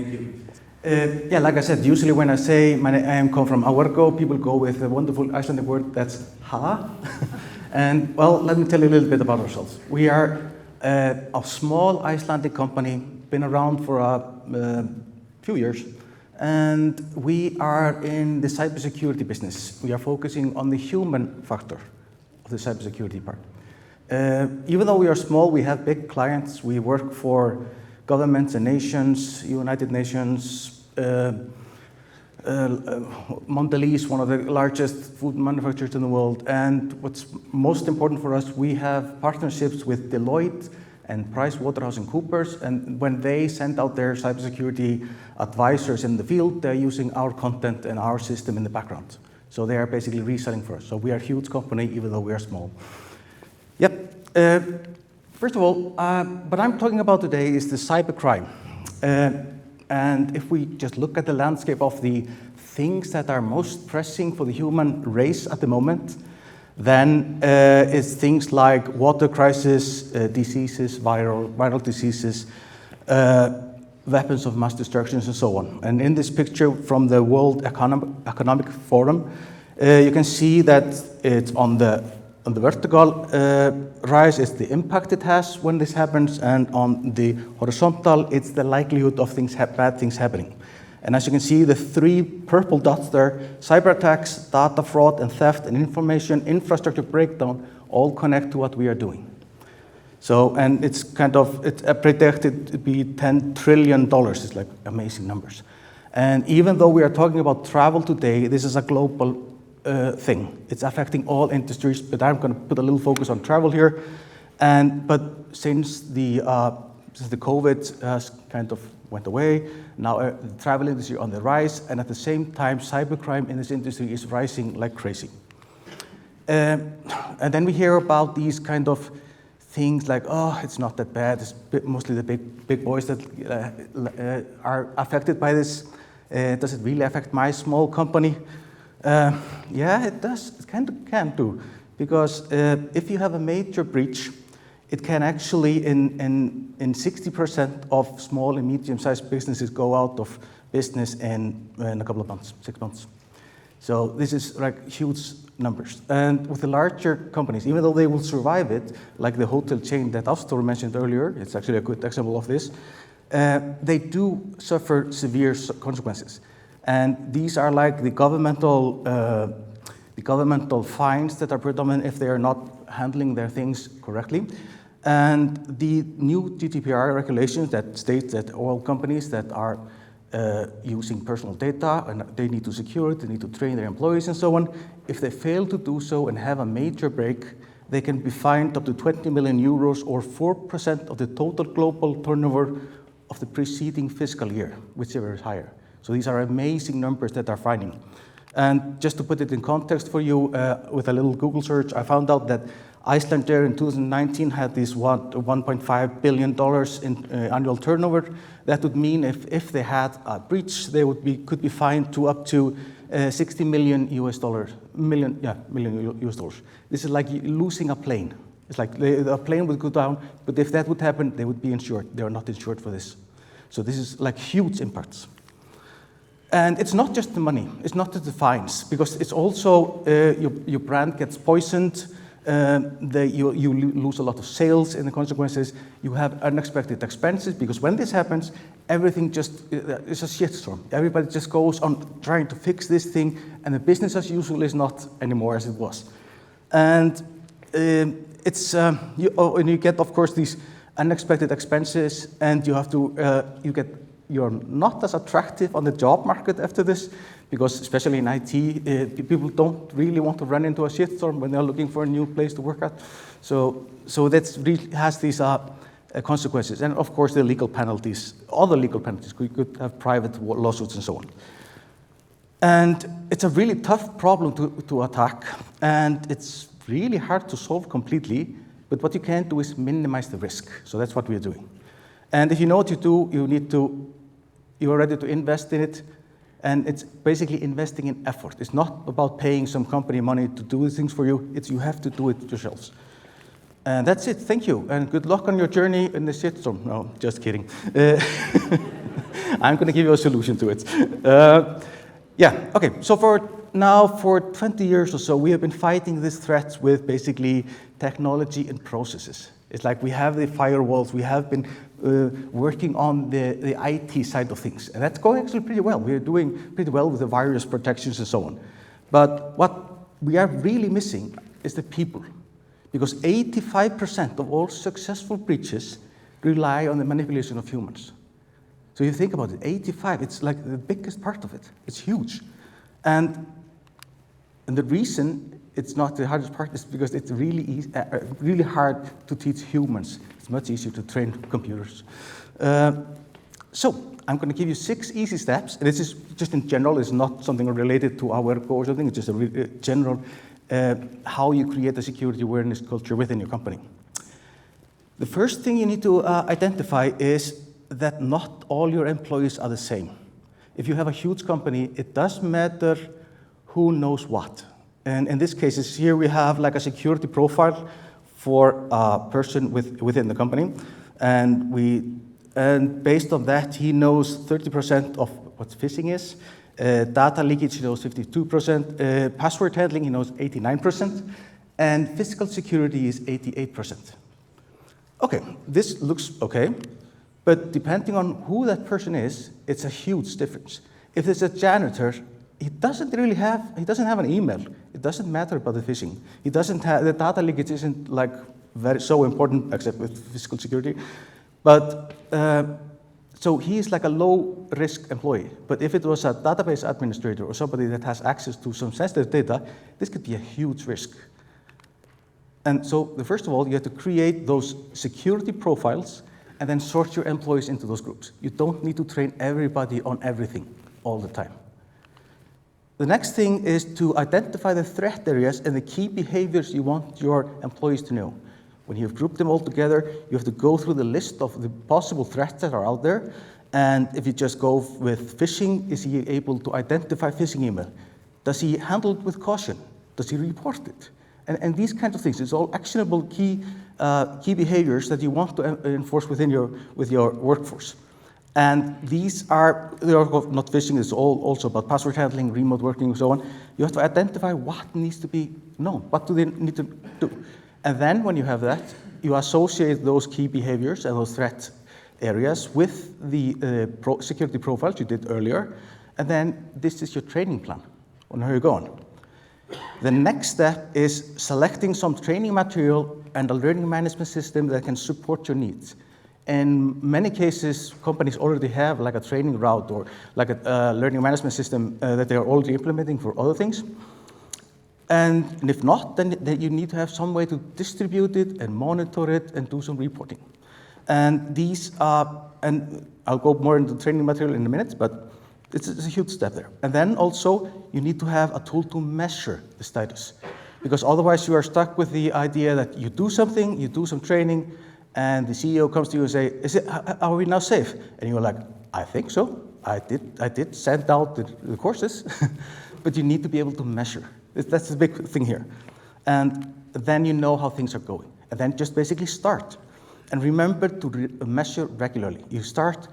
Thank you. Yeah, like I said, usually when I say I come from AwareGO, people go with a wonderful Icelandic word that's ha. And well, let me tell you a little bit about ourselves. We are a small Icelandic company, been around for a few years, and we are in the cybersecurity business. We are focusing on the human factor of the cybersecurity part. Even though we are small, we have big clients. We work for governments and nations, United Nations, Mondelez, one of the largest food manufacturers in the world. And what's most important for us, we have partnerships with Deloitte and PricewaterhouseCoopers. And when they send out their cybersecurity advisors in the field, they're using our content and our system in the background. So they are basically reselling for us. So we are a huge company, even though we are small. Yep. First of all, what I'm talking about today is the cybercrime. And if we just look at the landscape of the things that are most pressing for the human race at the moment, then it's things like water crisis, diseases, viral diseases, weapons of mass destruction, and so on. And in this picture from the World Economic Forum, you can see that it's on the vertical rise is the impact it has when this happens, and on the horizontal, it's the likelihood of bad things happening. And as you can see, the three purple dots there, cyber attacks, data fraud, and theft, and information infrastructure breakdown all connect to what we are doing. So, and it's predicted to be $10 trillion. It's like amazing numbers. And even though we are talking about travel today, this is a global thing. It's affecting all industries, but I'm going to put a little focus on travel here. But since the COVID has kind of went away, now the travel industry on the rise, and at the same time, cybercrime in this industry is rising like crazy. And then we hear about these kind of things like, oh, it's not that bad. It's mostly the big boys that are affected by this. Does it really affect my small company? Yeah, it does. It kind of can do, because if you have a major breach, it can actually, in 60% of small and medium-sized businesses, go out of business in a couple of months, 6 months. So this is like huge numbers. And with the larger companies, even though they will survive it, like the hotel chain that Ástor mentioned earlier, it's actually a good example of this, they do suffer severe consequences. And these are like the governmental fines that are predominant if they are not handling their things correctly. And the new GDPR regulations that state that all companies that are using personal data, and they need to secure it, they need to train their employees and so on, if they fail to do so and have a major break, they can be fined up to 20 million euros or 4% of the total global turnover of the preceding fiscal year, whichever is higher. So these are amazing numbers that are fining. And just to put it in context for you, with a little Google search, I found out that Iceland Air in 2019 had this $1.5 billion in annual turnover. That would mean if they had a breach, they could be fined to up to $60 million US dollars. Million US dollars. This is like losing a plane. It's like a plane would go down, but if that would happen, they would be insured. They are not insured for this. So this is like huge impacts. And it's not just the money, it's not just the fines, because it's also your brand gets poisoned, you lose a lot of sales in the consequences, you have unexpected expenses, because when this happens, everything just, it's a shitstorm. Everybody just goes on trying to fix this thing, and the business as usual is not anymore as it was. And you get, of course, these unexpected expenses, and you have to, you're not as attractive on the job market after this, because especially in IT, people don't really want to run into a shitstorm when they're looking for a new place to work at. So that really has these consequences. And of course, the legal penalties, other legal penalties. We could have private lawsuits and so on. And it's a really tough problem to attack, and it's really hard to solve completely, but what you can do is minimize the risk. So that's what we're doing. And if you know what you do, you are ready to invest in it, and it's basically investing in effort. It's not about paying some company money to do things for you, you have to do it yourselves. And that's it, thank you, and good luck on your journey in the shitstorm. No, just kidding. I'm going to give you a solution to it. Yeah, okay, so for 20 years or so, we have been fighting these threats with basically technology and processes. It's like we have the firewalls, we have been working on the IT side of things, and that's going actually pretty well. We're doing pretty well with the virus protections and so on. But what we are really missing is the people, because 85% of all successful breaches rely on the manipulation of humans. So you think about it, 85, it's like the biggest part of it. It's huge. And the reason it's not the hardest part is because it's really easy, really hard to teach humans. It's much easier to train computers. So I'm going to give you 6 easy steps. And this is just in general. It's not something related to AwareGO or something. It's just a general how you create a security awareness culture within your company. The first thing you need to identify is that not all your employees are the same. If you have a huge company, it does matter who knows what. And in this case, here we have like a security profile for a person within the company. And based on that, he knows 30% of what phishing is. Data leakage, he knows 52%. Password handling, he knows 89%. And physical security is 88%. Okay, this looks okay. But depending on who that person is, it's a huge difference. If it's a janitor, he doesn't have an email. It doesn't matter about the phishing. He doesn't have, the data leakage isn't like so important except with physical security. But, so he is like a low risk employee. But if it was a database administrator or somebody that has access to some sensitive data, this could be a huge risk. And so, first of all, you have to create those security profiles and then sort your employees into those groups. You don't need to train everybody on everything all the time. The next thing is to identify the threat areas and the key behaviors you want your employees to know. When you've grouped them all together, you have to go through the list of the possible threats that are out there. And if you just go with phishing, is he able to identify phishing email? Does he handle it with caution? Does he report it? And these kinds of things, it's all actionable key behaviors that you want to enforce with your workforce. And they are not phishing, it's all also about password handling, remote working, and so on. You have to identify what needs to be known, what do they need to do. And then when you have that, you associate those key behaviors and those threat areas with the security profiles you did earlier. And then this is your training plan on how you're going. The next step is selecting some training material and a learning management system that can support your needs. In many cases, companies already have like a training route or like a learning management system that they are already implementing for other things. And if not, then you need to have some way to distribute it and monitor it and do some reporting. And these are, and I'll go more into training material in a minute, but it's a huge step there. And then also, you need to have a tool to measure the status. Because otherwise you are stuck with the idea that you do something, you do some training, and the CEO comes to you and say, are we now safe? And you're like, I think so. I did send out the courses. But you need to be able to measure. That's the big thing here. And then you know how things are going. And then just basically start. And remember to measure regularly. You start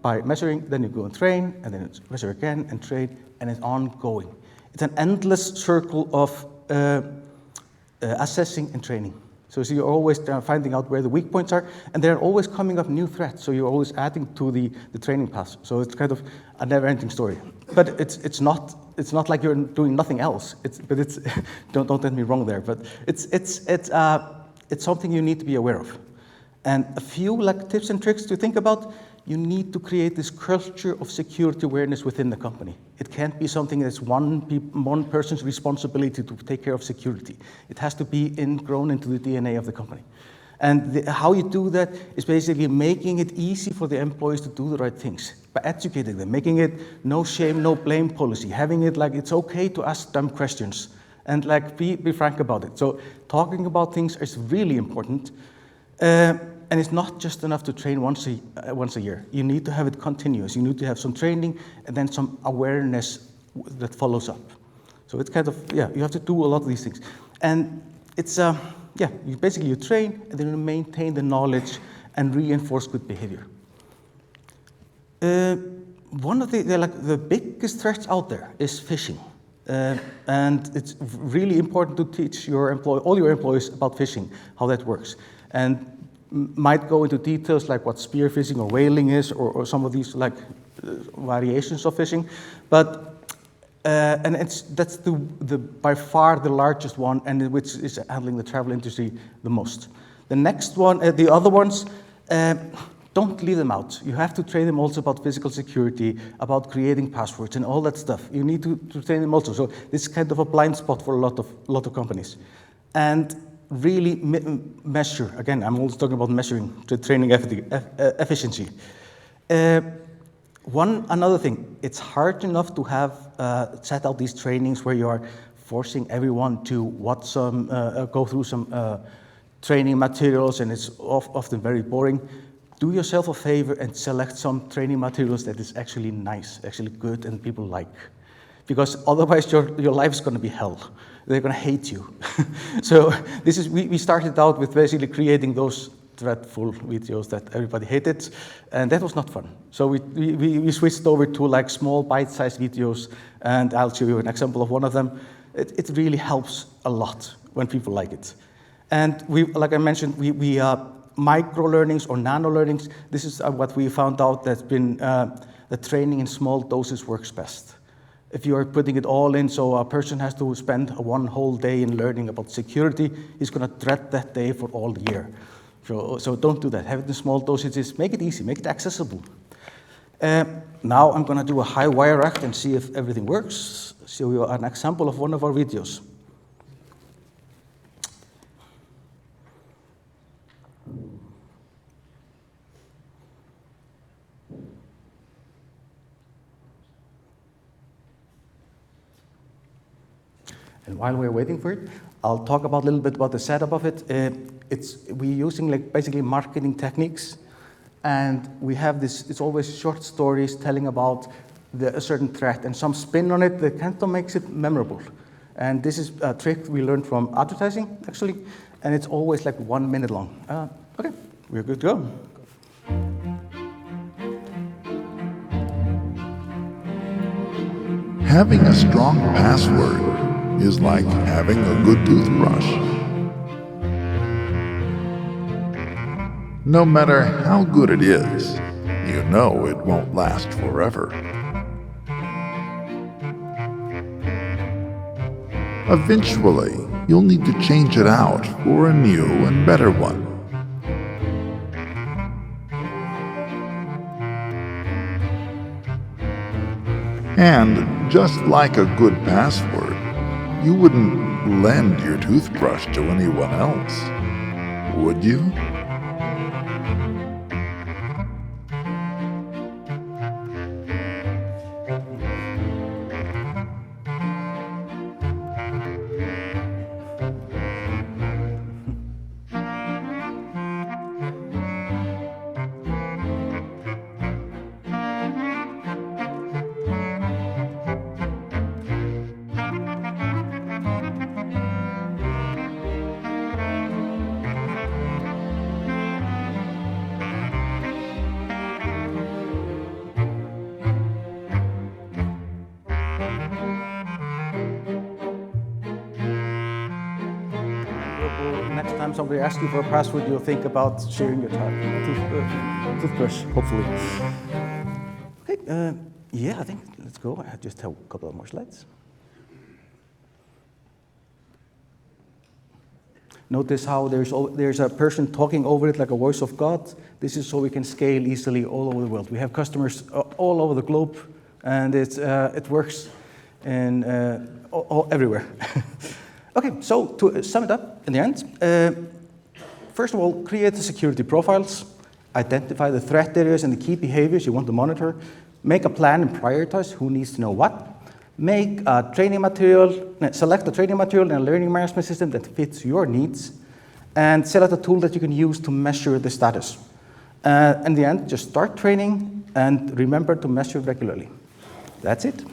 by measuring, then you go and train, and then you measure again and train, and it's ongoing. It's an endless circle of assessing and training. So you're always finding out where the weak points are, and they're always coming up new threats, so you're always adding to the training path. So it's kind of a never-ending story. But it's not like you're doing nothing else. Don't get me wrong there, but it's something you need to be aware of. And a few like tips and tricks to think about. You need to create this culture of security awareness within the company. It can't be something that's one person's responsibility to take care of security. It has to be ingrown into the DNA of the company. And how you do that is basically making it easy for the employees to do the right things, by educating them, making it no shame, no blame policy, having it like it's okay to ask dumb questions, and like be frank about it. So talking about things is really important. And it's not just enough to train once a year. You need to have it continuous. You need to have some training and then some awareness that follows up. So it's kind of, you have to do a lot of these things. And it's, you train and then you maintain the knowledge and reinforce good behavior. One of the biggest threats out there is phishing. And it's really important to teach all your employees about phishing, how that works. And might go into details like what spear phishing or whaling is, or some of these variations of phishing. But and that's by far the largest one, and which is handling the travel industry the most. The next one, the other ones, don't leave them out. You have to train them also about physical security, about creating passwords and all that stuff. You need to train them also. So this is kind of a blind spot for a lot of companies. And really measure, again, I'm always talking about measuring the training efficiency. Another thing, it's hard enough to have set out these trainings where you are forcing everyone to go through some training materials, and it's often very boring. Do yourself a favor and select some training materials that is actually nice, actually good, and people like. Because otherwise your life is going to be hell. They're going to hate you. So we started out with basically creating those dreadful videos that everybody hated, and that was not fun. So we switched over to small bite-sized videos, and I'll show you an example of one of them. It really helps a lot when people like it. And like I mentioned, we micro-learnings or nano-learnings, this is what we found out that's been, the training in small doses works best. If you are putting it all in, so a person has to spend one whole day in learning about security, he's going to dread that day for all year. So don't do that. Have it in small dosages, make it easy, make it accessible. Now I'm going to do a high wire act and see if everything works. Show you an example of one of our videos. And while we're waiting for it, I'll talk a little bit about the setup of it. We're using basically marketing techniques, and we have this, it's always short stories telling about a certain threat and some spin on it that kind of makes it memorable. And this is a trick we learned from advertising, actually, and it's always 1 minute long. Okay, we're good to go. Having a strong password is like having a good toothbrush. No matter how good it is, you know it won't last forever. Eventually, you'll need to change it out for a new and better one. And just like a good password, you wouldn't lend your toothbrush to anyone else, would you? Next time somebody asks you for a password, you'll think about sharing your toothbrush, hopefully. Okay, yeah, I think let's go. I just have a couple of more slides. Notice how there's a person talking over it like a voice of God. This is so we can scale easily all over the world. We have customers all over the globe, and it works everywhere. Okay, so to sum it up in the end, first of all, create the security profiles, identify the threat areas and the key behaviors you want to monitor, make a plan and prioritize who needs to know what, make a training material, select a training material and a learning management system that fits your needs, and select a tool that you can use to measure the status. In the end, just start training and remember to measure regularly. That's it.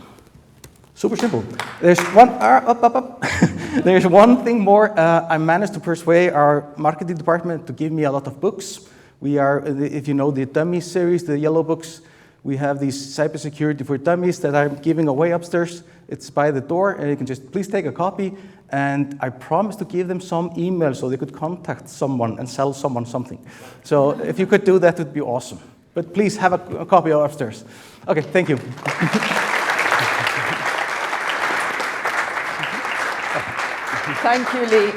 Super simple. There's one, There's one thing more. I managed to persuade our marketing department to give me a lot of books. We are, if you know the dummies series, the yellow books, We have these Cybersecurity for Dummies that I'm giving away upstairs. It's by the door, and you can just please take a copy. And I promised to give them some email so they could contact someone and sell someone something. So if you could do that, it would be awesome. But please have a copy upstairs. Okay, thank you. Thank you, Lee.